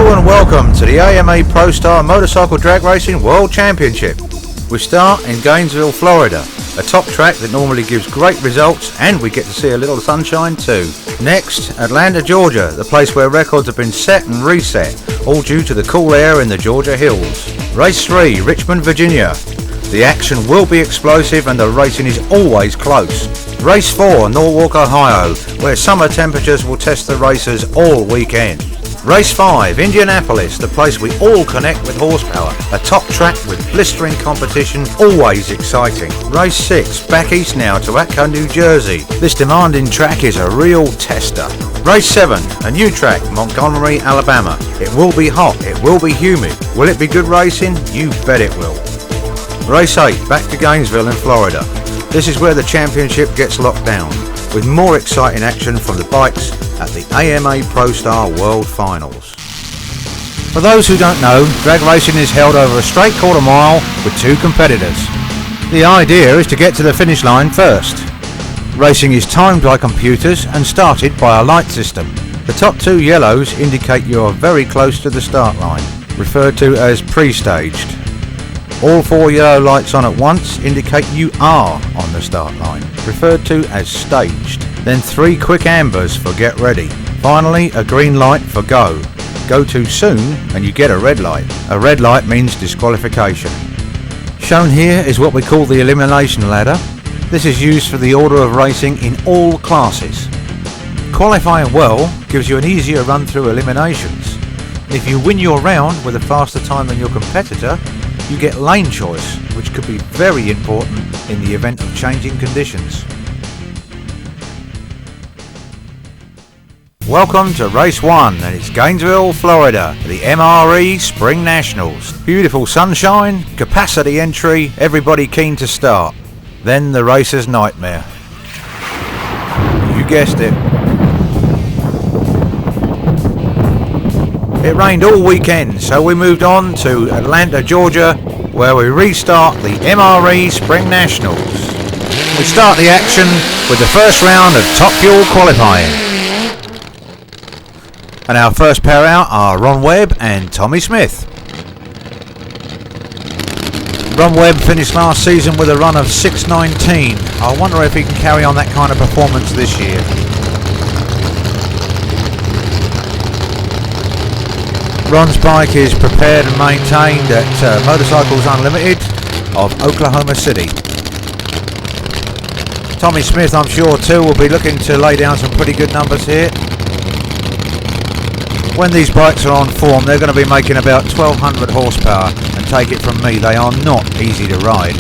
Hello and welcome to the AMA Prostar Motorcycle Drag Racing World Championship. We start in Gainesville, Florida, a top track that normally gives great results, and we get to see a little sunshine too. Next, Atlanta, Georgia, the place where records have been set and reset, all due to the cool air in the Georgia hills. Race 3, Richmond, Virginia. The action will be explosive and the racing is always close. Race 4, Norwalk, Ohio, where summer temperatures will test the racers all weekend. Race 5, Indianapolis, the place we all connect with horsepower. A top track with blistering competition, always exciting. Race 6, back east now to Atco, New Jersey. This demanding track is a real tester. Race 7, a new track, Montgomery, Alabama. It will be hot, it will be humid. Will it be good racing? You bet it will. Race 8, back to Gainesville in Florida. This is where the championship gets locked down, with more exciting action from the bikes at the AMA Prostar World Finals. For those who don't know, drag racing is held over a straight quarter mile with two competitors. The idea is to get to the finish line first. Racing is timed by computers and started by a light system. The top two yellows indicate you are very close to the start line, referred to as pre-staged. All four yellow lights on at once indicate you are on the start line, referred to as staged. Then three quick ambers for get ready. Finally, a green light for go. Go too soon and you get a red light. A red light means disqualification. Shown here is what we call the elimination ladder. This is used for the order of racing in all classes. Qualifying well gives you an easier run through eliminations. If you win your round with a faster time than your competitor, you get lane choice, which could be very important in the event of changing conditions. Welcome to Race 1, and it's Gainesville, Florida, the MRE Spring Nationals. Beautiful sunshine, capacity entry, everybody keen to start. Then the racer's nightmare. You guessed it. It rained all weekend, so we moved on to Atlanta, Georgia, where we restart the MRE Spring Nationals. We start the action with the first round of Top Fuel qualifying. And our first pair out are Ron Webb and Tommy Smith. Ron Webb finished last season with a run of 6:19. I wonder if he can carry on that kind of performance this year. Ron's bike is prepared and maintained at Motorcycles Unlimited of Oklahoma City. Tommy Smith, I'm sure too, will be looking to lay down some pretty good numbers here. When these bikes are on form, they're going to be making about 1200 horsepower, and take it from me, they are not easy to ride.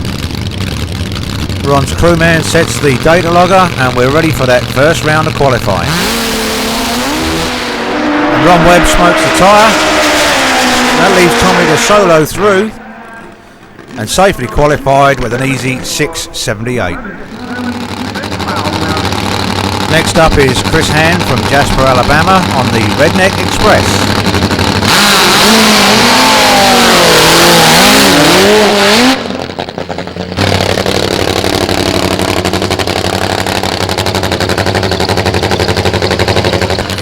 Ron's crewman sets the data logger, and we're ready for that first round of qualifying. And Ron Webb smokes the tyre. That leaves Tommy to solo through, and safely qualified with an easy 6:78. Next up is Chris Hand from Jasper, Alabama on the Redneck Express.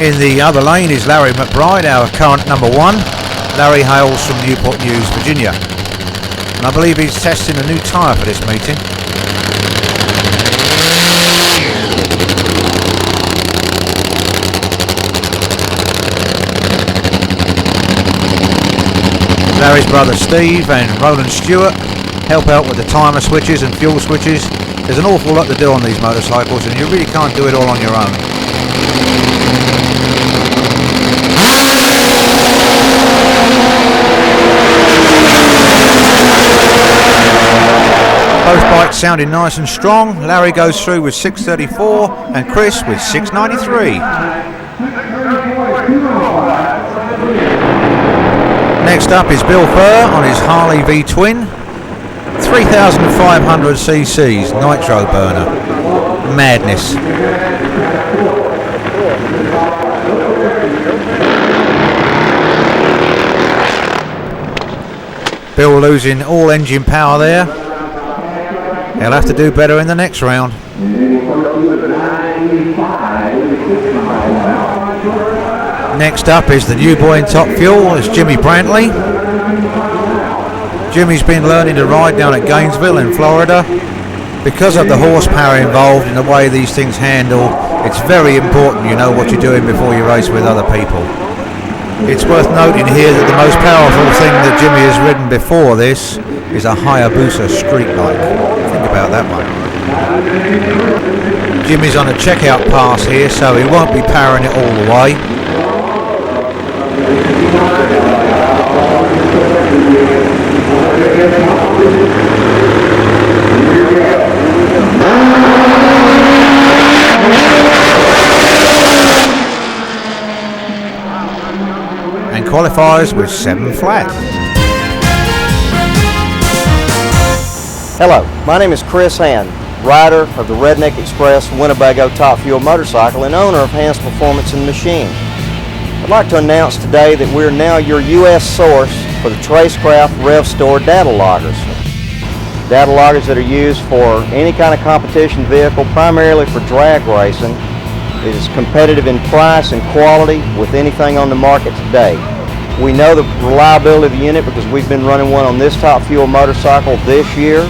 In the other lane is Larry McBride, our current number one. Larry hails from Newport News, Virginia, and I believe he's testing a new tyre for this meeting. Larry's brother Steve and Roland Stewart help out with the timer switches and fuel switches. There's an awful lot to do on these motorcycles, and you really can't do it all on your own. Both bikes sounding nice and strong. Larry goes through with 6:34 and Chris with 6:93. Next up is Bill Furr on his Harley V-Twin, 3,500 cc's nitro burner. Madness. Bill losing all engine power there. He'll have to do better in the next round. Next up is the new boy in Top Fuel, is Jimmy Brantley. Jimmy's been learning to ride down at Gainesville in Florida. Because of the horsepower involved in the way these things handle, it's very important you know what you're doing before you race with other people. It's worth noting here that the most powerful thing that Jimmy has ridden before this is a Hayabusa street bike. Think about that one. Jimmy's on a checkout pass here, so he won't be powering it all the way. And qualifies with 7 flat. Hello, my name is Chris Hand, rider of the Redneck Express Winnebago Top Fuel motorcycle and owner of Hand's Performance and Machine. I'd like to announce today that we're now your U.S. source for the Tracecraft Rev Store data loggers. Data loggers that are used for any kind of competition vehicle, primarily for drag racing. It is competitive in price and quality with anything on the market today. We know the reliability of the unit because we've been running one on this Top Fuel motorcycle this year.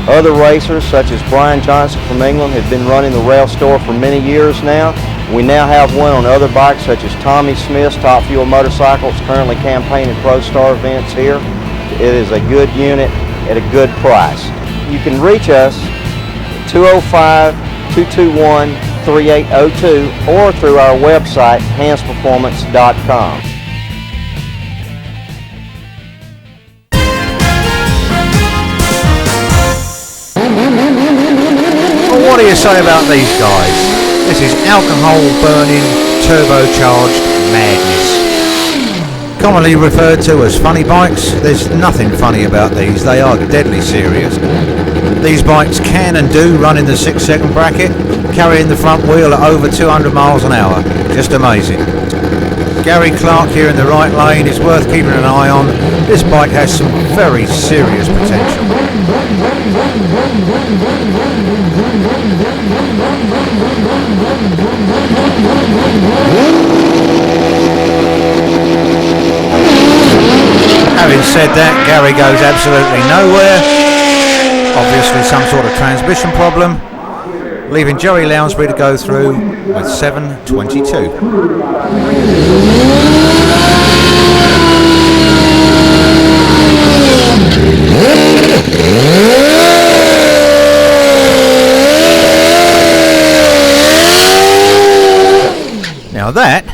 Other racers, such as Brian Johnson from England, have been running the Rail Store for many years now. We now have one on other bikes, such as Tommy Smith's Top Fuel motorcycle. It's currently campaigning Prostar events here. It is a good unit at a good price. You can reach us at 205-221-3802 or through our website, handsperformance.com. What do you say about these guys? This is alcohol-burning, turbocharged madness. Commonly referred to as funny bikes, there's nothing funny about these. They are deadly serious. These bikes can and do run in the 6-second bracket, carrying the front wheel at over 200 miles an hour. Just amazing. Gary Clark here in the right lane is worth keeping an eye on. This bike has some very serious potential. Having said that, Gary goes absolutely nowhere. Obviously some sort of transmission problem, leaving Jerry Lounsbury to go through with 7:22. Now that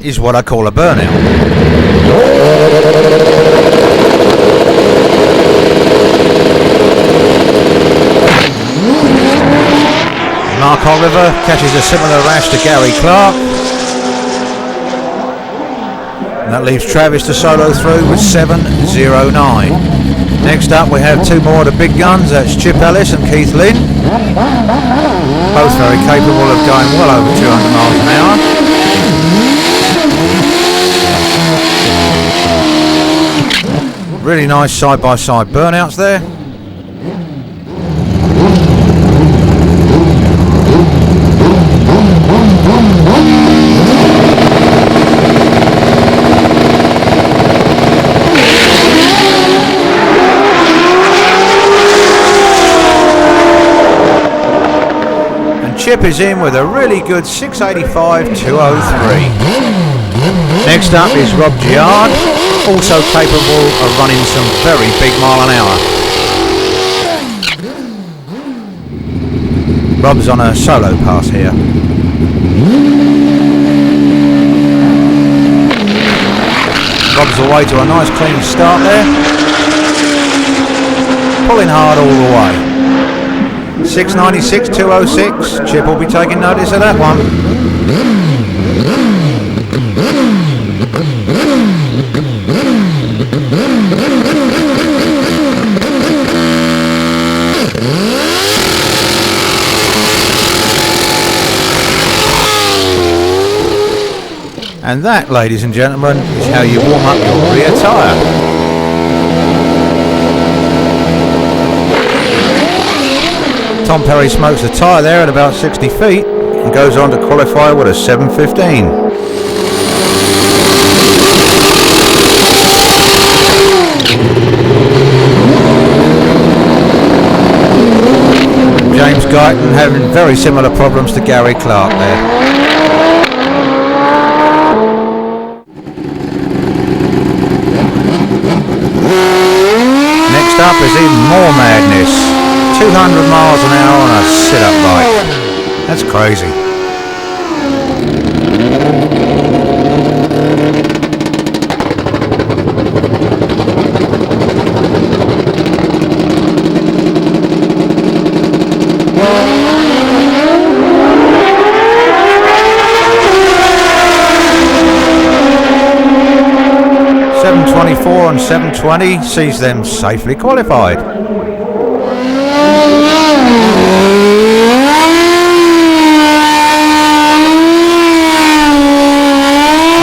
is what I call a burnout. Mark Oliver catches a similar rash to Gary Clark. And that leaves Travis to solo through with 7:09. Next up we have two more of the big guns, that's Chip Ellis and Keith Lynn. Both very capable of going well over 200 miles an hour. Really nice side-by-side burnouts there. Chip is in with a really good 685.203. Next up is Rob Giard, also capable of running some very big mile an hour. Rob's on a solo pass here. Rob's away to a nice clean start there. Pulling hard all the way. 696.206. Chip will be taking notice of that one. And that, ladies and gentlemen, is how you warm up your rear tyre. Tom Perry smokes the tyre there at about 60 feet and goes on to qualify with a 7:15. Brighton having very similar problems to Gary Clark there. Next up is even more madness. 200 miles an hour on a sit-up bike. That's crazy. And 720 sees them safely qualified. I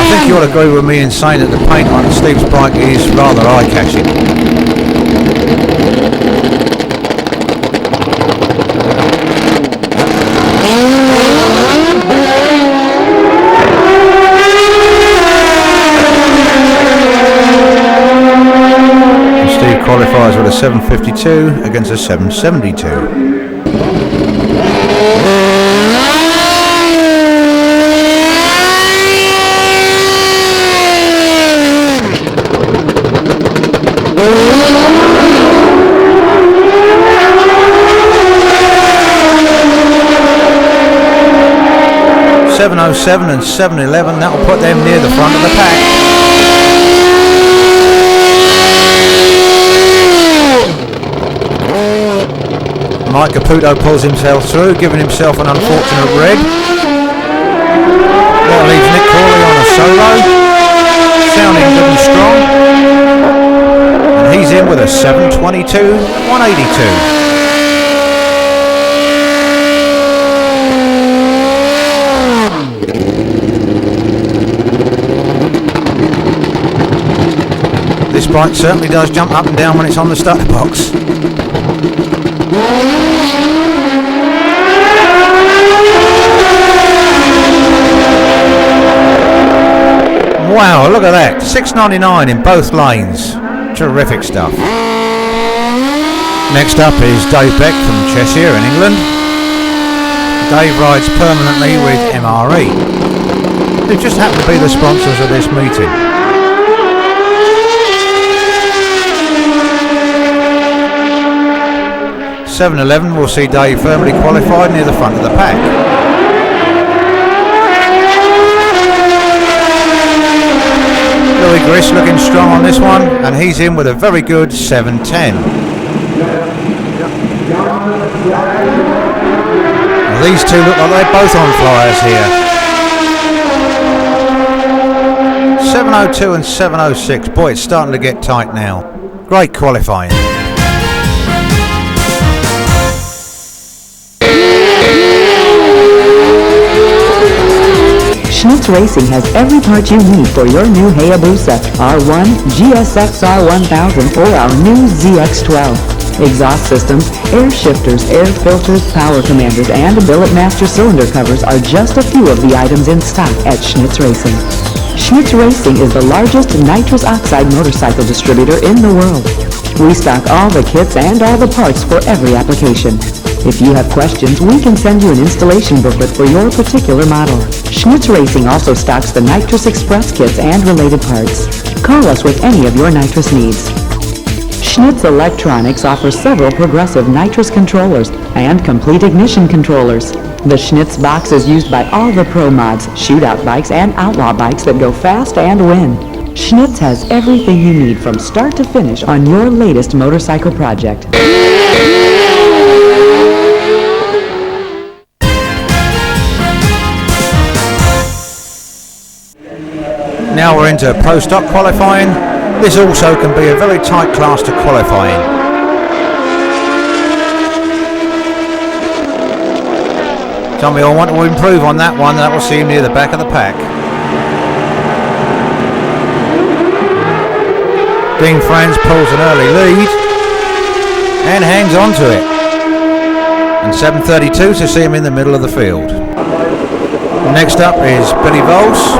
think you'll agree with me in saying that the paint on Steve's bike is rather eye-catching. 752 against a 772. .707 and 711, that will put them near the front of the pack. Mike Caputo pulls himself through, giving himself an unfortunate red. That leaves Nick Corley on a solo, sounding good and strong. And he's in with a 722, 182. This bike certainly does jump up and down when it's on the starter box. Wow, look at that. 699 in both lanes. Terrific stuff. Next up is Dave Beck from Cheshire in England. Dave rides permanently with MRE, who just happen to be the sponsors of this meeting. .711 will see Dave firmly qualified near the front of the pack. Louis Griss looking strong on this one, and he's in with a very good 710. Now these two look like they're both on flyers here. 702 and 706. Boy, it's starting to get tight now. Great qualifying. Schnitz Racing has every part you need for your new Hayabusa, R1, GSX R1000, or our new ZX12. Exhaust systems, air shifters, air filters, power commanders, and billet master cylinder covers are just a few of the items in stock at Schnitz Racing. Schnitz Racing is the largest nitrous oxide motorcycle distributor in the world. We stock all the kits and all the parts for every application. If you have questions, we can send you an installation booklet for your particular model. Schnitz Racing also stocks the Nitrous Express kits and related parts. Call us with any of your nitrous needs. Schnitz Electronics offers several progressive nitrous controllers and complete ignition controllers. The Schnitz box is used by all the pro mods, shootout bikes, and outlaw bikes that go fast and win. Schnitz has everything you need from start to finish on your latest motorcycle project. Now we're into pro stock qualifying. This also can be a very tight class to qualify in. Tommy will want to improve on that one. That will see him near the back of the pack. Dean Franz pulls an early lead and hangs on to it. And 732 to see him in the middle of the field. Next up is Billy Vols.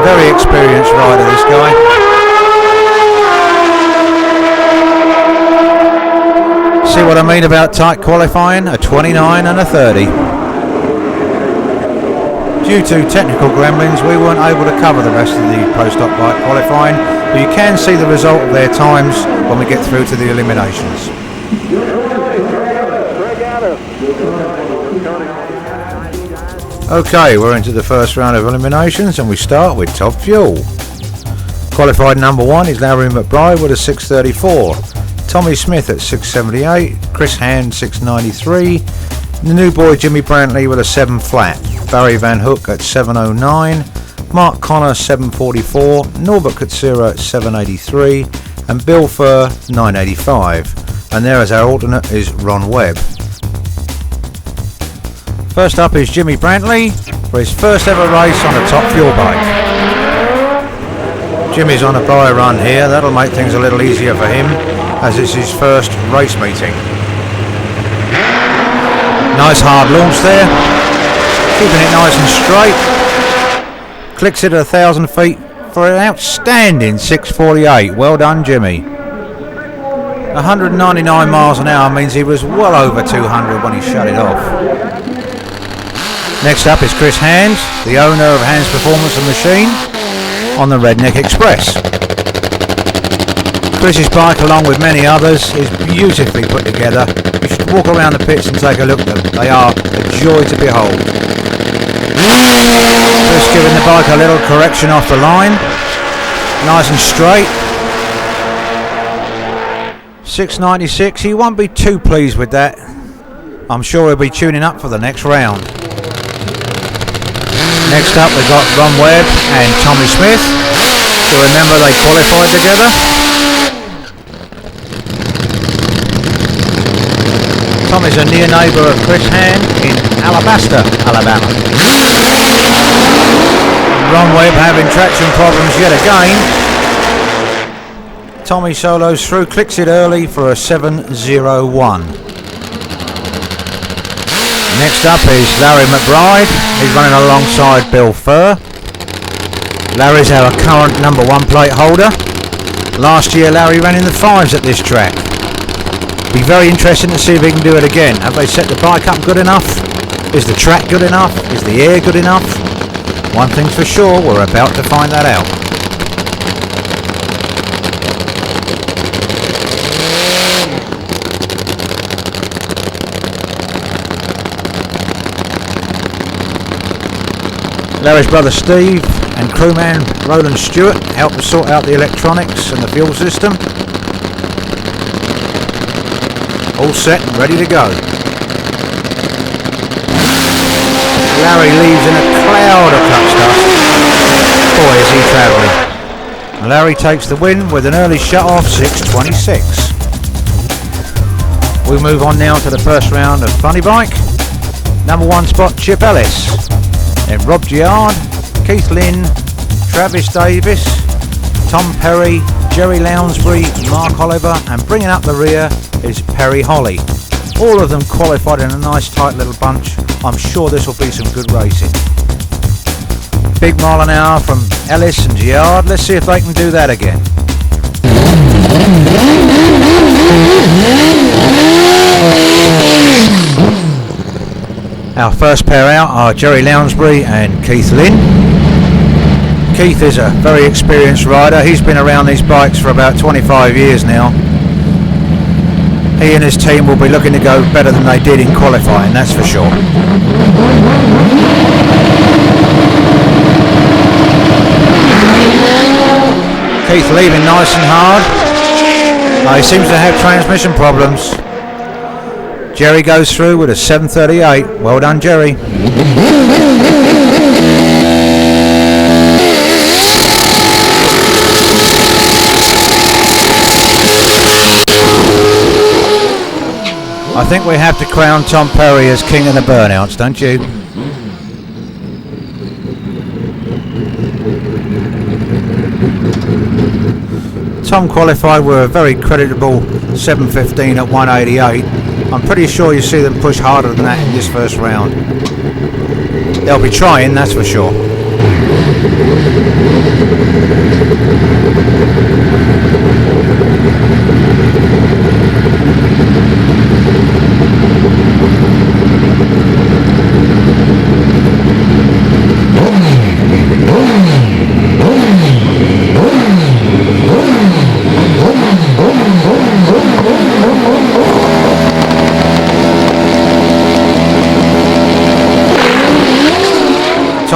Very experienced rider, this guy. See what what I mean about tight qualifying? A 29 and a 30. Due to technical gremlins, we weren't able to cover the rest of the Pro-Stock bike qualifying, but you can see the result of their times when we get through to the eliminations. Okay, we're into the first round of eliminations and we start with Top Fuel. Qualified number 1 is Larry McBride with a 634, Tommy Smith at 678, Chris Hand 693, the new boy Jimmy Brantley with a 7 flat, Barry Van Hook at 709, Mark Connor 744, Norbert Katsura at 783 and Bill Furr 985, and there as our alternate is Ron Webb. First up is Jimmy Brantley for his first ever race on a Top Fuel bike. Jimmy's on a buy run here, that'll make things a little easier for him as it's his first race meeting. Nice hard launch there, keeping it nice and straight. Clicks it at 1,000 feet for an outstanding 648. Well done, Jimmy. 199 miles an hour means he was well over 200 when he shut it off. Next up is Chris Hands, the owner of Hands Performance and Machine on the Redneck Express. Chris's bike, along with many others, is beautifully put together. You should walk around the pits and take a look at them. They are a joy to behold. Chris giving the bike a little correction off the line. Nice and straight. 696, he won't be too pleased with that. I'm sure he'll be tuning up for the next round. Next up we've got Ron Webb and Tommy Smith. So remember they qualified together. Tommy's a near neighbour of Chris Hand in Alabasta, Alabama. Ron Webb having traction problems yet again. Tommy solos through, clicks it early for a 701. Next up is Larry McBride. He's running alongside Bill Furr. Larry's our current number 1 plate holder. Last year Larry ran in the 5s at this track. Be very interesting to see if he can do it again. Have they set the bike up good enough? Is the track good enough? Is the air good enough? One thing's for sure, we're about to find that out. Larry's brother Steve and crewman Roland Stewart help to sort out the electronics and the fuel system. All set and ready to go. Larry leaves in a cloud of clutch dust. Boy, is he travelling. Larry takes the win with an early shut-off 626. We move on now to the first round of Funny Bike. Number 1 spot Chip Ellis. Then Rob Giard, Keith Lynn, Travis Davis, Tom Perry, Jerry Lounsbury, Mark Oliver, and bringing up the rear is Perry Holly. All of them qualified in a nice tight little bunch. I'm sure this will be some good racing. Big mile an hour from Ellis and Giard. Let's see if they can do that again. Our first pair out are Jerry Lounsbury and Keith Lynn. Keith is a very experienced rider. He's been around these bikes for about 25 years now. He and his team will be looking to go better than they did in qualifying, that's for sure. Keith leaving nice and hard. He seems to have transmission problems. Jerry goes through with a 738. Well done, Jerry. I think we have to crown Tom Perry as king of the burnouts, don't you? Tom qualified with a very creditable 715 at 188. I'm pretty sure you see them push harder than that in this first round. They'll be trying, that's for sure.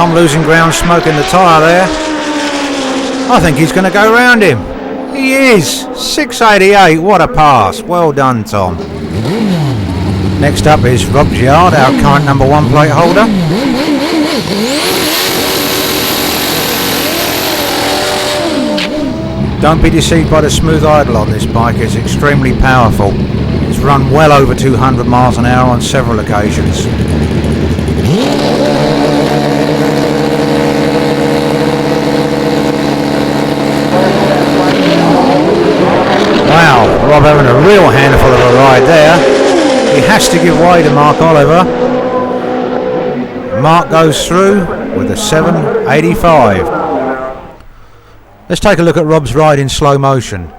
Tom losing ground, smoking the tyre there. I think he's going to go round him. He is. 688. What a pass. Well done, Tom. Next up is Rob Giard, our current number 1 plate holder. Don't be deceived by the smooth idle on this bike. It's extremely powerful. It's run well over 200 miles an hour on several occasions. Wow, Rob having a real handful of a ride there. He has to give way to Mark Oliver. Mark goes through with a 785. Let's take a look at Rob's ride in slow motion.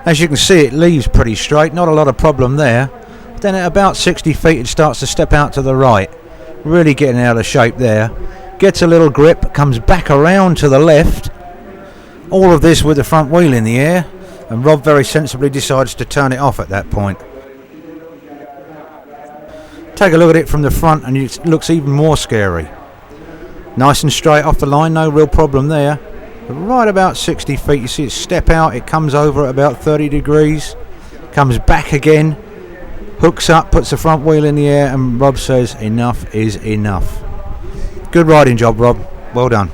As you can see, it leaves pretty straight, not a lot of problem there. Then at about 60 feet it starts to step out to the right. Really getting out of shape there. Gets a little grip, comes back around to the left. All of this with the front wheel in the air, and Rob very sensibly decides to turn it off at that point. Take a look at it from the front and it looks even more scary. Nice and straight off the line, no real problem there. But right about 60 feet you see it step out, it comes over at about 30 degrees, comes back again, hooks up, puts the front wheel in the air, and Rob says enough is enough. Good riding job, Rob. Well done.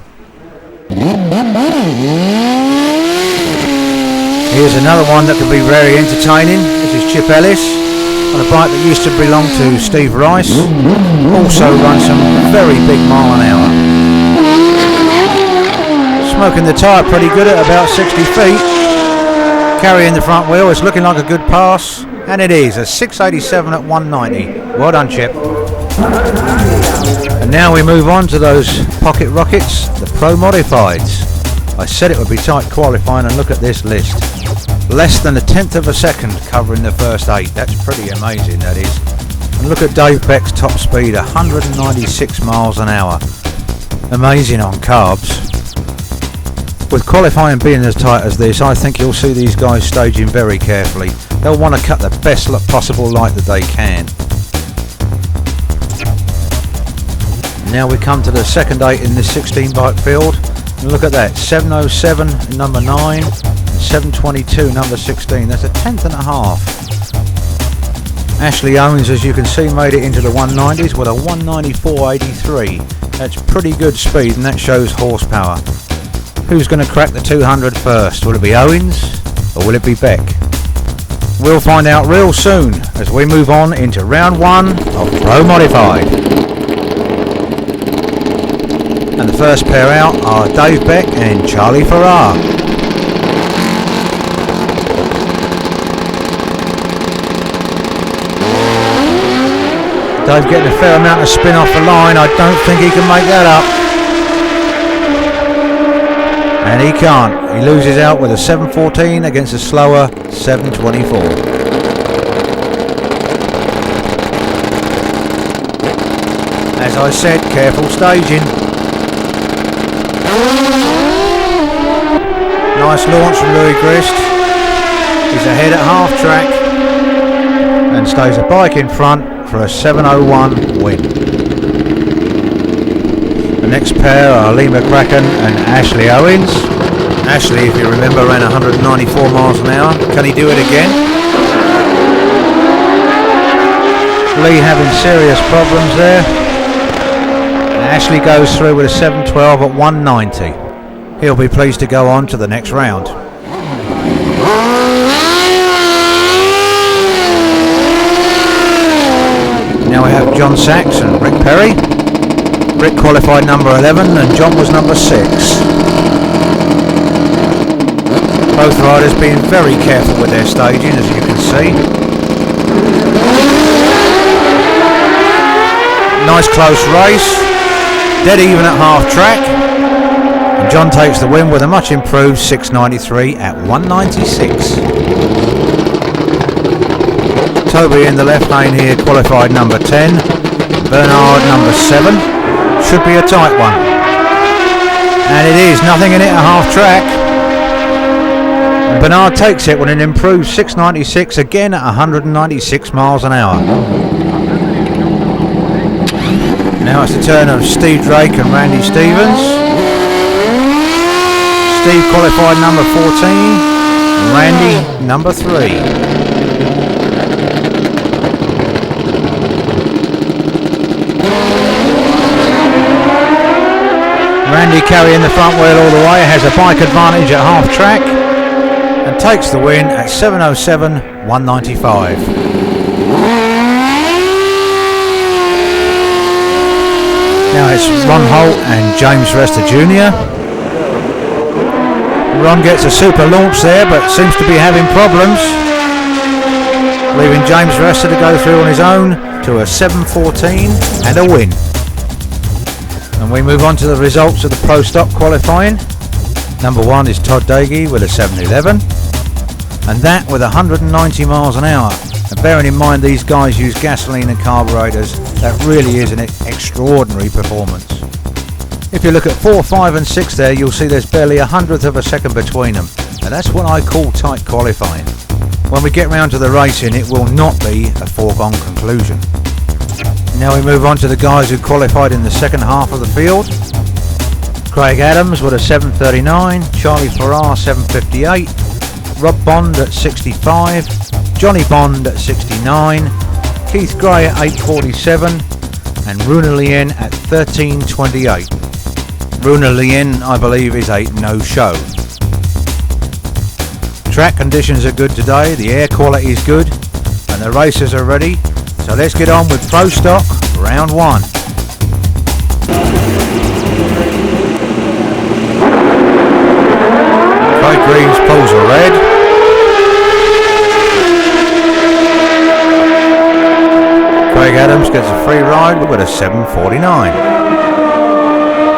Here's another one that can be very entertaining. This is Chip Ellis on a bike that used to belong to Steve Rice. Also runs some very big mile an hour. Smoking the tyre pretty good at about 60 feet. Carrying the front wheel. It's looking like a good pass. And it is. A 687 at 190. Well done, Chip. And now we move on to those pocket rockets, the Pro Modifieds. I said it would be tight qualifying, and look at this list. Less than 1/10 of a second covering the first 8. That's pretty amazing, that is. And look at Dave Beck's top speed, 196 miles an hour. Amazing on carbs. With qualifying being as tight as this, I think you'll see these guys staging very carefully. They'll want to cut the best possible light that they can. Now we come to the second 8 in this 16 bike field. And look at that, 707 number 9, and 722 number 16. That's 1/10 and a half. Ashley Owens, as you can see, made it into the 190s with a 194.83. That's pretty good speed, and that shows horsepower. Who's going to crack the 200 first? Will it be Owens or will it be Beck? We'll find out real soon as we move on into round 1 of Pro Modified. And the first pair out are Dave Beck and Charlie Farrar. Dave getting a fair amount of spin off the line. I don't think he can make that up. And he can't. He loses out with a 714 against a slower 724. As I said, careful staging. Nice launch from Louis Grist. He's ahead at half track and stays a bike in front for a 701 win. The next pair are Lee McCracken and Ashley Owens. Ashley, if you remember, ran 194 miles an hour. Can he do it again? Lee having serious problems there. And Ashley goes through with a 712 at 190. He'll be pleased to go on to the next round. Now we have John Sachs and Rick Perry. Rick qualified number 11 and John was number 6. Both riders being very careful with their staging, as you can see. Nice close race. Dead even at half track. And John takes the win with a much improved 693 at 196. Toby in the left lane here qualified number 10. Bernard number 7. Should be a tight one. And it is, nothing in it at half track. And Bernard takes it with an improved 696 again at 196 miles an hour. Now it's the turn of Steve Drake and Randy Stevens. Steve qualified number 14, and Randy number 3. Randy carrying the front wheel all the way, has a bike advantage at half track and takes the win at 7:07.195. Now it's Ron Holt and James Rester Jr. Ron gets a super launch there but seems to be having problems, leaving James Rester to go through on his own to a 7:14 and a win. And we move on to the results of the Pro Stock qualifying. Number 1 is Todd Daigie with a 7:11, and that with 190 miles an hour. And bearing in mind these guys use gasoline and carburetors, that really is an extraordinary performance. If you look at 4, 5 and 6 there, you'll see there's barely 100th of a second between them, and that's what I call tight qualifying. When we get round to the racing, it will not be a foregone conclusion. Now we move on to the guys who qualified in the second half of the field. Craig Adams with a 7:39, Charlie Farrar 7:58, Rob Bond at 65, Johnny Bond at 69, Keith Gray at 8:47, and Runa Lien at 13:28. Runa Lien, I believe, is a no-show. Track conditions are good today, the air quality is good, and the racers are ready. So let's get on with Pro Stock round 1. Craig Greaves pulls a red. Craig Adams gets a free ride with a 7:49.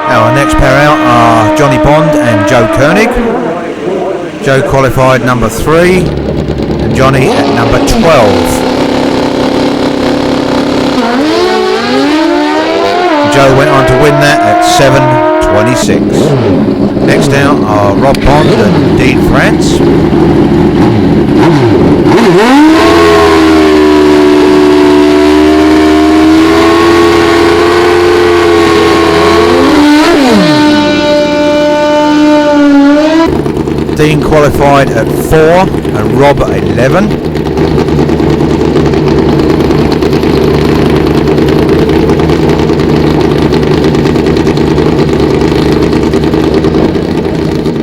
Now our next pair out are Johnny Bond and Joe Koenig. Joe qualified number 3 and Johnny at number 12. Joe went on to win that at 7:26. Next out are Rob Bond and Dean France. Dean qualified at 4 and Rob at 11.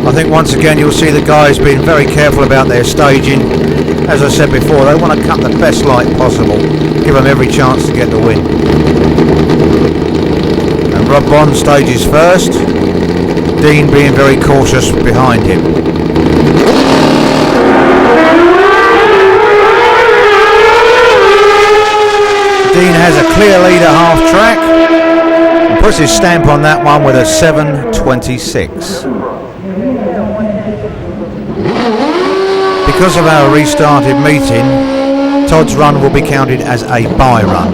I think once again you'll see the guys being very careful about their staging. As I said before, they want to cut the best light possible, give them every chance to get the win. And Rob Bond stages first, Dean being very cautious behind him. Dean has a clear lead at half track and puts his stamp on that one with a 7:26. Because of our restarted meeting, Todd's run will be counted as a bye run.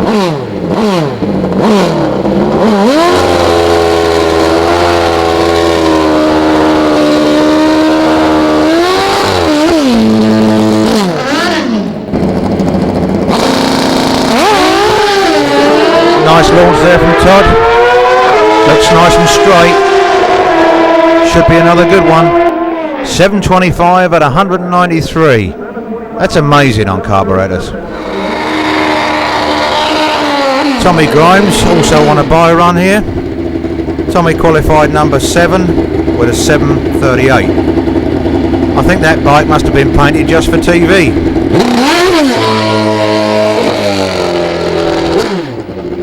Nice launch there from Todd. Looks nice and straight. Should be another good one. 7:25 at 193. That's amazing on carburetors. Tommy Grimes also on a bye run here. Tommy qualified number 7 with a 7:38. I think that bike must have been painted just for TV.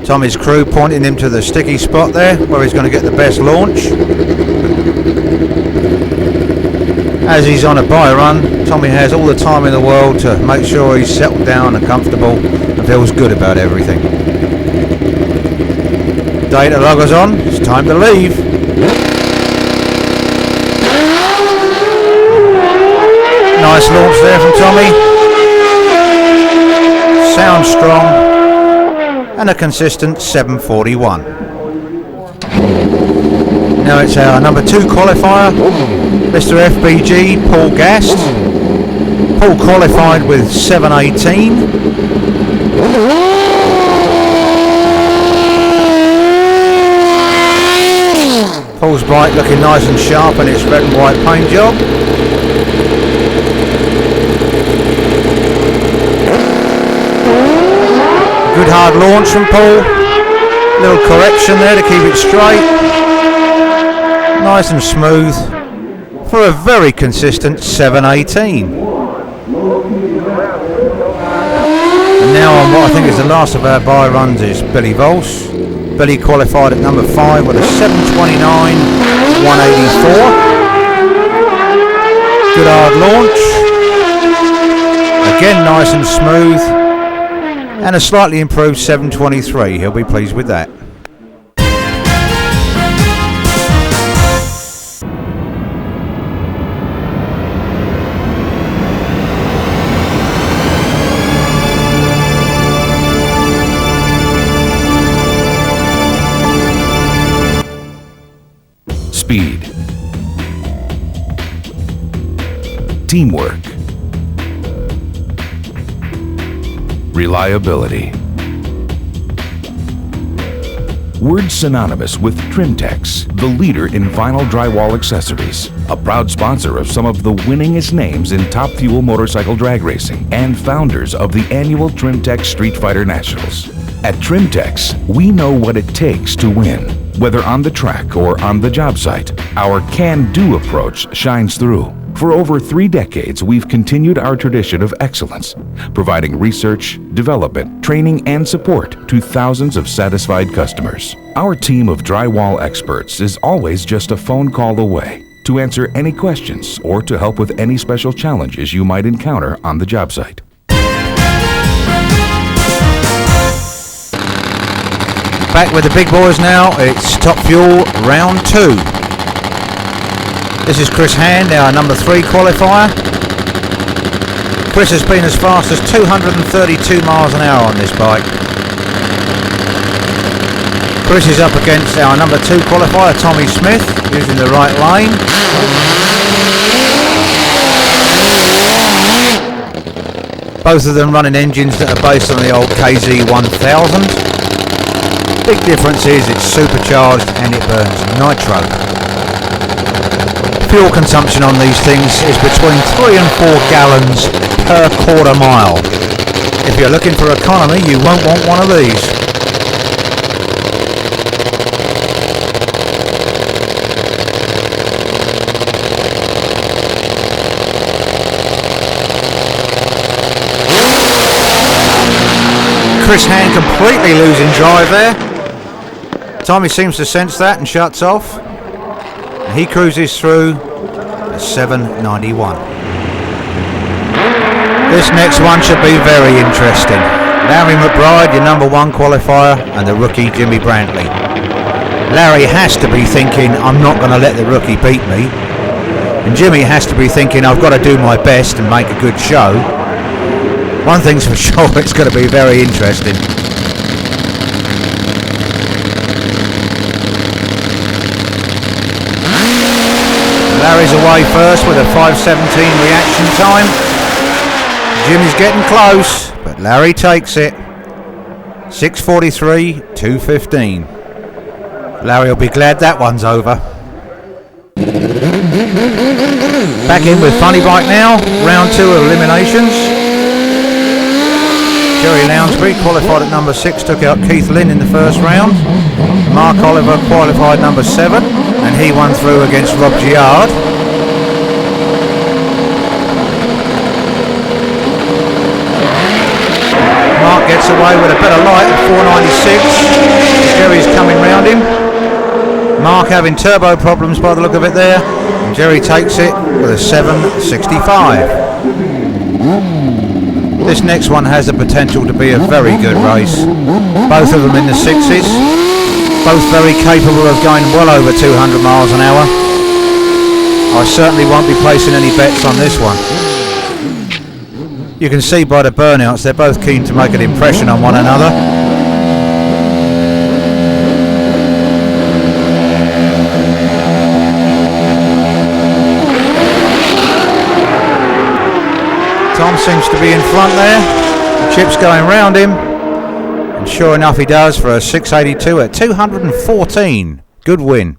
Tommy's crew pointing him to the sticky spot there where he's going to get the best launch. As he's on a bye run, Tommy has all the time in the world to make sure he's settled down and comfortable and feels good about everything. Data logger's on, it's time to leave. Nice launch there from Tommy. Sounds strong and a consistent 7:41. Now it's our number 2 qualifier, Mr. FBG, Paul Gast. Paul qualified with 7:18. Paul's bike looking nice and sharp in its red and white paint job. Good hard launch from Paul. Little correction there to keep it straight. Nice and smooth for a very consistent 7:18. And now on what I think is the last of our bye runs is Billy Volse. Billy qualified at number 5 with a 7:29.184. Good hard launch. Again nice and smooth. And a slightly improved 7:23. He'll be pleased with that. Speed, teamwork, reliability. Words synonymous with Trimtex, the leader in vinyl drywall accessories, a proud sponsor of some of the winningest names in top fuel motorcycle drag racing, and founders of the annual Trimtex Street Fighter Nationals. At Trimtex, we know what it takes to win. Whether on the track or on the job site, our can-do approach shines through. For over 3 decades, we've continued our tradition of excellence, providing research, development, training, and support to thousands of satisfied customers. Our team of drywall experts is always just a phone call away to answer any questions or to help with any special challenges you might encounter on the job site. Back with the big boys now, it's Top Fuel round 2. This is Chris Hand, our number 3 qualifier. Chris has been as fast as 232 miles an hour on this bike. Chris is up against our number 2 qualifier, Tommy Smith, using the right lane. Both of them running engines that are based on the old KZ1000. Big difference is it's supercharged and it burns nitro. Fuel consumption on these things is between 3 and 4 gallons per quarter mile. If you're looking for economy, you won't want one of these. Chris Hand completely losing drive there. Tommy seems to sense that and shuts off. He cruises through a 791. This next one should be very interesting. Larry McBride, your number 1 qualifier, and the rookie Jimmy Brantley. Larry has to be thinking, I'm not going to let the rookie beat me. And Jimmy has to be thinking, I've got to do my best and make a good show. One thing's for sure, it's going to be very interesting. Larry's away first with a 5:17 reaction time. Jimmy's getting close, but Larry takes it. 6:43, 2:15. Larry will be glad that one's over. Back in with Funny Bike now, round 2 of eliminations. Jerry Lounsbury qualified at number 6, took out Keith Lynn in the first round. Mark Oliver qualified number 7, and he won through against Rob Giard. Mark gets away with a bit of light at 496. Jerry's coming round him. Mark having turbo problems by the look of it there. And Jerry takes it with a 765. This next one has the potential to be a very good race. Both of them in the 6s. Both very capable of going well over 200 miles an hour. I certainly won't be placing any bets on this one. You can see by the burnouts they're both keen to make an impression on one another. Tom seems to be in front there. The Chip's going round him. And sure enough he does for a 682 at 214. Good win.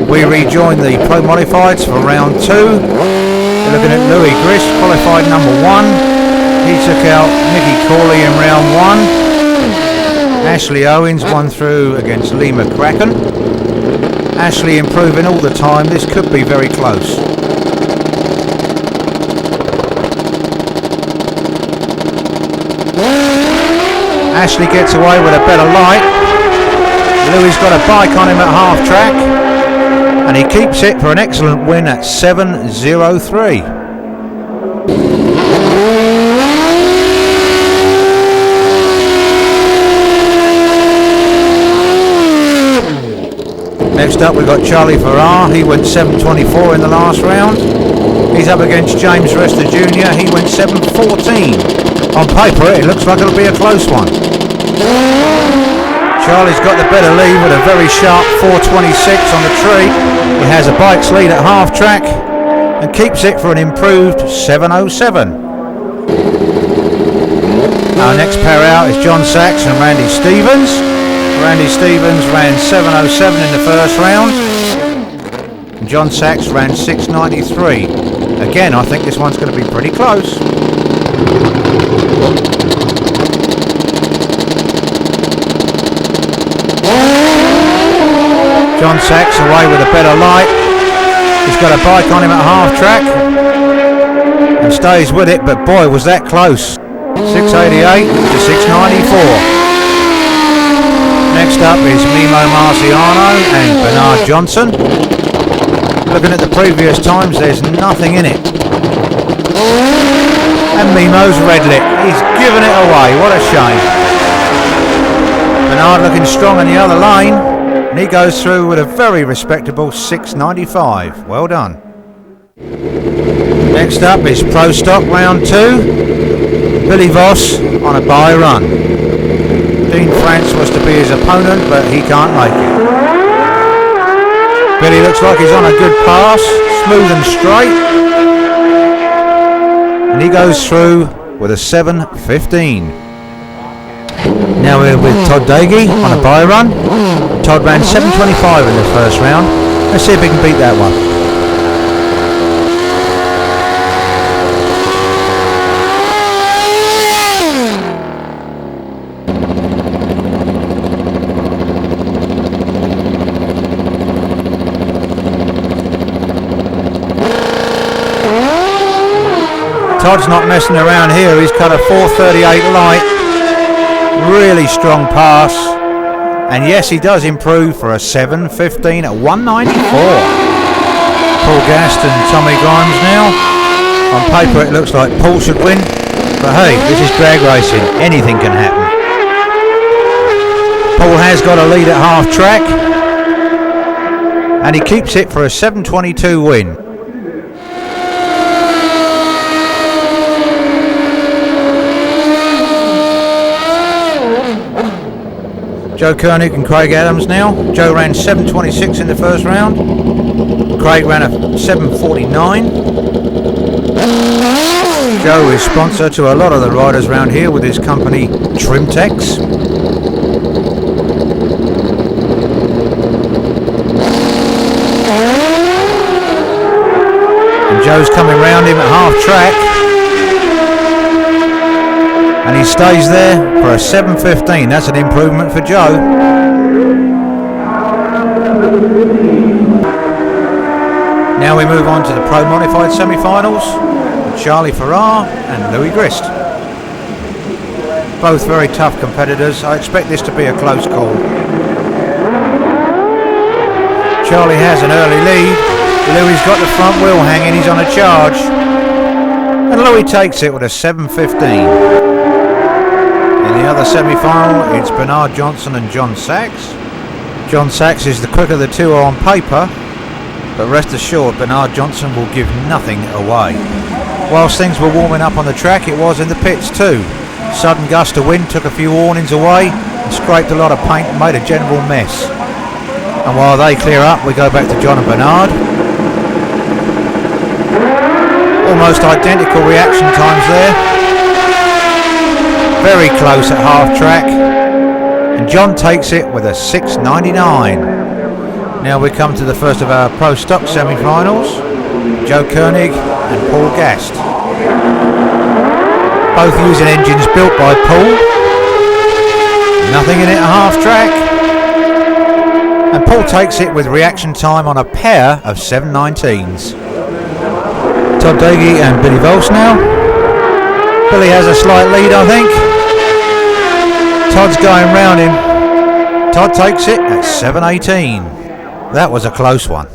We rejoin the Pro Modifieds for round 2. We're looking at Louis Grist, qualified number 1. He took out Mickey Corley in round 1. Ashley Owens won through against Lee McCracken. Ashley improving all the time. This could be very close. Ashley gets away with a better light. Louis got a bike on him at half track, and he keeps it for an excellent win at 7:03. Next up we've got Charlie Farrar. He went 7:24 in the last round. He's up against James Rester Jr. He went 7:14. On paper it looks like it'll be a close one. Charlie's got the better lead with a very sharp 4:26 on the tree. He has a bike's lead at half track and keeps it for an improved 7:07. Our next pair out is John Sachs and Randy Stevens. Randy Stevens ran 7:07 in the first round. And John Sachs ran 6:93. Again, I think this one's going to be pretty close. John Sachs away with a better light. He's got a bike on him at half track and stays with it, but boy was that close. 6:88 to 6:94. Next up is Mimo Marciano and Bernard Johnson. Looking at the previous times, there's nothing in it. And Mimo's red lit. He's given it away. What a shame. Bernard looking strong in the other lane. And he goes through with a very respectable 6:95. Well done. Next up is Pro Stock round 2. Billy Voss on a bye run. Dean France was to be his opponent, but he can't make it. Billy looks like he's on a good pass, smooth and straight. And he goes through with a 7:15. Now we're with Todd Daigie on a bye run. Todd ran 7:25 in the first round. Let's see if he can beat that one. Todd's not messing around here. He's cut a 4:38 light. Really strong pass. And yes, he does improve for a 7:15 at 1:94. Paul Gast and Tommy Grimes now. On paper it looks like Paul should win, but hey, this is drag racing. Anything can happen. Paul has got a lead at half track, and he keeps it for a 7:22 win. Joe Koenig and Craig Adams now. Joe ran 7:26 in the first round. Craig ran a 7:49. Joe is sponsor to a lot of the riders around here with his company Trimtex. And Joe's coming round him at half track. And he stays there for a 7:15. That's an improvement for Joe. Now we move on to the Pro Modified Semifinals. Charlie Farrar and Louis Grist. Both very tough competitors. I expect this to be a close call. Charlie has an early lead. Louis got the front wheel hanging. He's on a charge. And Louis takes it with a 7:15. In the other semi-final, it's Bernard Johnson and John Sachs. John Sachs is the quicker of the two on paper, but rest assured Bernard Johnson will give nothing away. Whilst things were warming up on the track, it was in the pits too. Sudden gust of wind took a few awnings away and scraped a lot of paint and made a general mess. And while they clear up, we go back to John and Bernard. Almost identical reaction times there. Very close at half track, and John takes it with a 6:99. Now we come to the first of our Pro Stock Semifinals. Joe Koenig and Paul Gast. Both using engines built by Paul. Nothing in it at half track. And Paul takes it with reaction time on a pair of 719s. Todd Daigie and Billy Volz now. Billy has a slight lead, I think. Todd's going round him. Todd takes it at 718. That was a close one.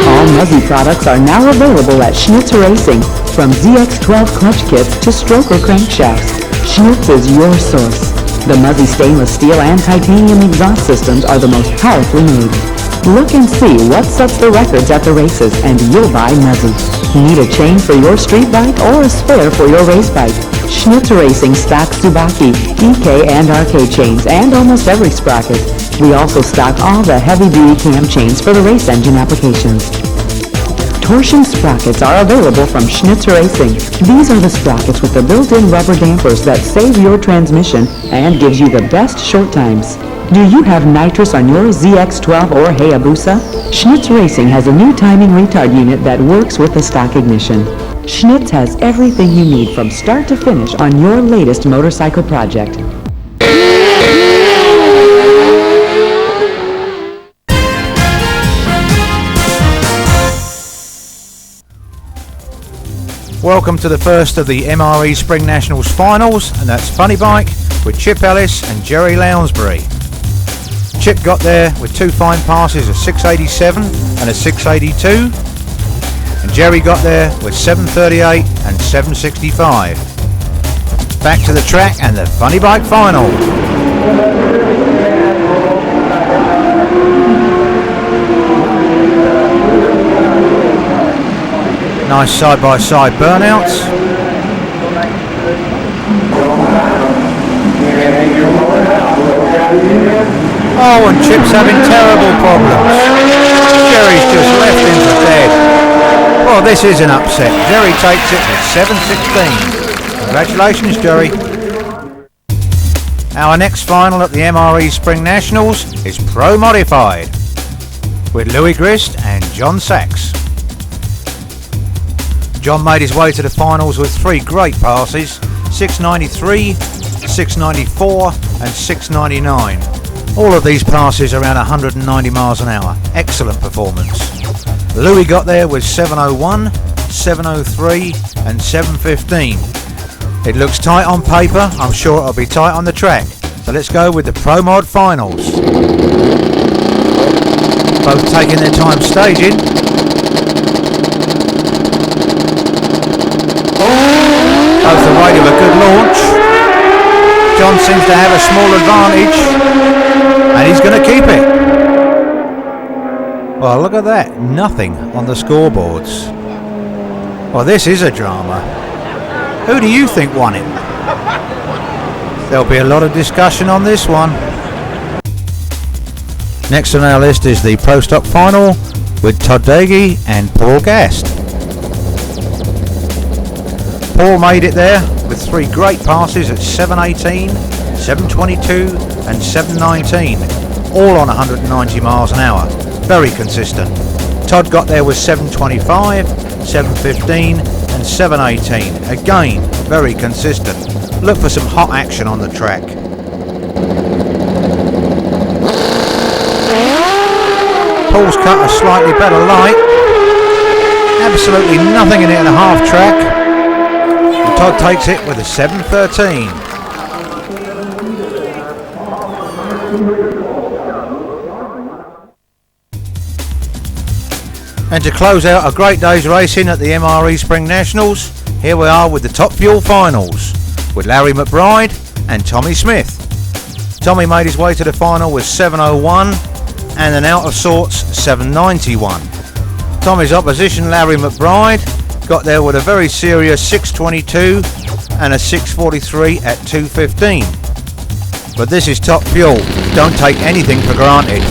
All Muzzy products are now available at Schnitz Racing. From ZX12 clutch kits to stroker crankshafts, Schnitz is your source. The Muzzy stainless steel and titanium exhaust systems are the most powerfully made. Look and see what sets the records at the races, and you'll buy Muzzy. Need a chain for your street bike or a spare for your race bike? Schnitz Racing stocks Tsubaki, EK, and RK chains, and almost every sprocket. We also stock all the heavy-duty cam chains for the race engine applications. Torsion sprockets are available from Schnitz Racing. These are the sprockets with the built-in rubber dampers that save your transmission and gives you the best short times. Do you have nitrous on your ZX12 or Hayabusa? Schnitz Racing has a new timing retard unit that works with the stock ignition. Schnitz has everything you need from start to finish on your latest motorcycle project. Welcome to the first of the MRE Spring Nationals finals, and that's Funny Bike with Chip Ellis and Jerry Lounsbury. Chip got there with two fine passes, a 687 and a 682, and Jerry got there with 738 and 765. Back to the track and the Funny Bike final. Nice side-by-side burnouts. Oh, and Chip's having terrible problems. Jerry's just left him for dead. Well, this is an upset. Jerry takes it at 716. Congratulations, Jerry. Our next final at the MRE Spring Nationals is Pro Modified with Louis Grist and John Sachs. John made his way to the finals with three great passes, 693, 694 and 699. All of these passes around 190 miles an hour. Excellent performance. Louis got there with 701, 703 and 715. It looks tight on paper. I'm sure it'll be tight on the track. So let's go with the Pro Mod finals. Both taking their time staging. Both are ready with a good launch. John seems to have a small advantage, and he's going to keep it. Well, look at that. Nothing on the scoreboards. Well, this is a drama. Who do you think won it? There'll be a lot of discussion on this one. Next on our list is the Pro Stock final with Todd Daigie and Paul Gast. Paul made it there with three great passes at 718, 722 and 719, all on 190 miles an hour. Very consistent. Todd got there with 725, 715 and 718. Again, very consistent. Look for some hot action on the track. Paul's cut a slightly better light. Absolutely nothing in it in a half track. Todd takes it with a 713. And to close out a great day's racing at the MRE Spring Nationals, here we are with the Top Fuel Finals with Larry McBride and Tommy Smith. Tommy made his way to the final with 701 and an out of sorts 791. Tommy's opposition, Larry McBride, got there with a very serious 622 and a 643 at 215. But this is Top Fuel. Don't take anything for granted.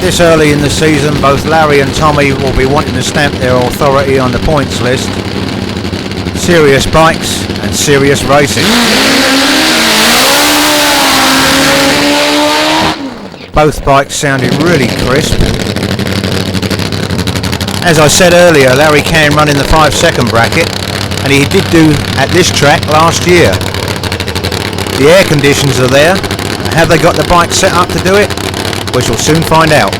This early in the season, both Larry and Tommy will be wanting to stamp their authority on the points list. Serious bikes and serious racing. Both bikes sounded really crisp. As I said earlier, Larry can run in the 5-second bracket, and he did do at this track last year. The air conditions are there. Have they got the bike set up to do it? We shall soon find out.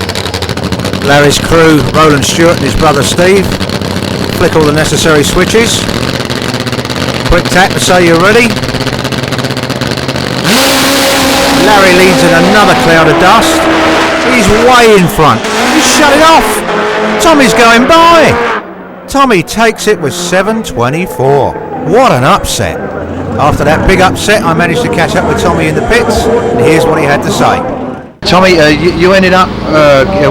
Larry's crew, Roland Stewart and his brother Steve, flick all the necessary switches. Quick tap to say you're ready. Larry leads in another cloud of dust. He's way in front. He's shut it off. Tommy's going by. Tommy takes it with 7:24. What an upset. After that big upset, I managed to catch up with Tommy in the pits, and here's what he had to say. Tommy, you ended up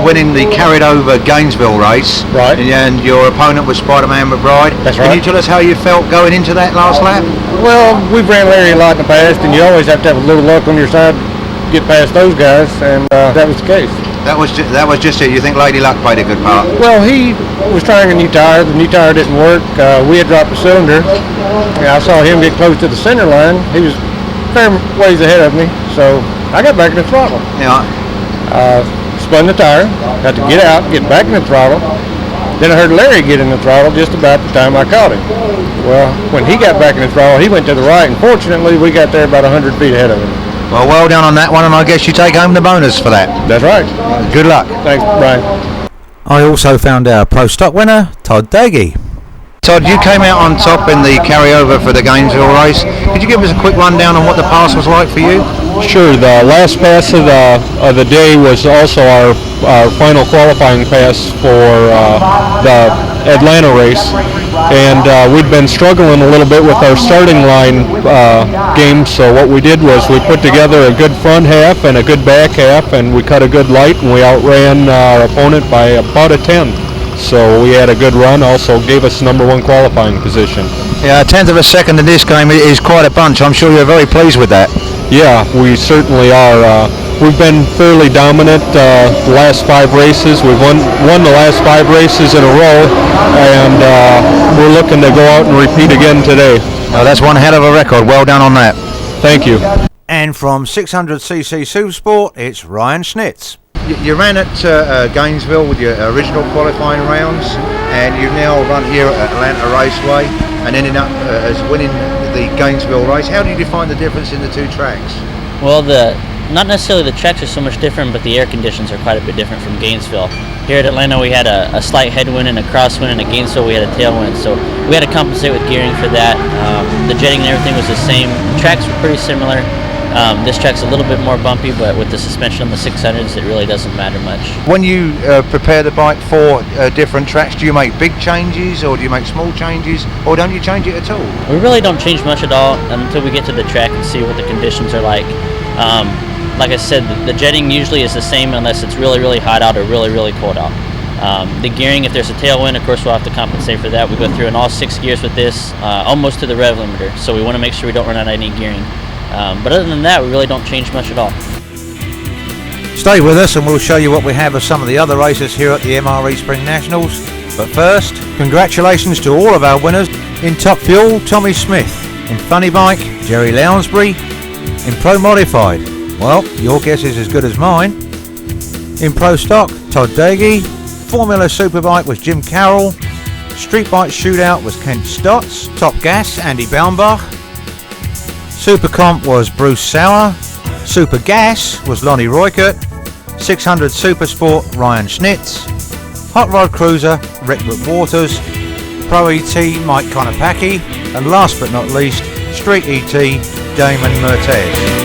winning the carried over Gainesville race, right? And your opponent was Spider-Man McBride. That's right. Can you tell us how you felt going into that last lap? Well, we've ran Larry a lot in the past, and you always have to have a little luck on your side to get past those guys, and that was the case. That was just it. You think Lady Luck played a good part? Well, he was trying a new tire. The new tire didn't work. We had dropped a cylinder. I saw him get close to the center line. He was fair ways ahead of me, so I got back in the throttle. Yeah. Spun the tire, got to get out, get back in the throttle. Then I heard Larry get in the throttle just about the time I caught him. Well, when he got back in the throttle, he went to the right, and fortunately, we got there about 100 feet ahead of him. Well done on that one, and I guess you take home the bonus for that. That's right. Good luck. Thanks, Brian. I also found our Pro Stock winner, Todd Daggy. Todd, you came out on top in the carryover for the Gainesville race. Could you give us a quick rundown on what the pass was like for you? Sure. The last pass of the day was also our final qualifying pass for the Atlanta race, and we'd been struggling a little bit with our starting line game. So what we did was we put together a good front half and a good back half, and we cut a good light, and we outran our opponent by about a 10th. So we had a good run, also gave us number one qualifying position. Yeah, a 1/10 of a second in this game is quite a bunch. I'm sure you're very pleased with that. Yeah, we certainly are. We've been fairly dominant the last 5 races. We've won the last 5 races in a row, and we're looking to go out and repeat again today. That's one hell of a record. Well done on that. Thank you. And from 600cc Supersport, it's Ryan Schnitz. You ran at Gainesville with your original qualifying rounds, and you've now run here at Atlanta Raceway and ended up as winning the Gainesville race. How did you find the difference in the two tracks? Well, not necessarily the tracks are so much different, but the air conditions are quite a bit different from Gainesville. Here at Atlanta, we had a slight headwind and a crosswind, and at Gainesville, we had a tailwind. So we had to compensate with gearing for that. The jetting and everything was the same. The tracks were pretty similar. This track's a little bit more bumpy, but with the suspension on the 600s, it really doesn't matter much. When you prepare the bike for different tracks, do you make big changes, or do you make small changes, or don't you change it at all? We really don't change much at all until we get to the track and see what the conditions are like. Like I said, the jetting usually is the same unless it's really, really hot out or really, really cold out. The gearing, if there's a tailwind, of course we'll have to compensate for that. We go through in all 6 gears with this, almost to the rev limiter, so we want to make sure we don't run out of any gearing. But other than that, we really don't change much at all. Stay with us and we'll show you what we have of some of the other races here at the MRE Spring Nationals. But first, congratulations to all of our winners. In Top Fuel, Tommy Smith. In Funny Bike, Jerry Lounsbury. In Pro Modified, well, your guess is as good as mine. In Pro Stock, Todd Daggy. Formula Superbike was Jim Carroll. Street Bike Shootout was Kent Stotts. Top Gas, Andy Baumbach. Super Comp was Bruce Sauer. Super Gas was Lonnie Roykert. 600 Super Sport, Ryan Schnitz. Hot Rod Cruiser, Rick Waters. Pro ET, Mike Konopacki. And last but not least, Street ET, Damon Mertes.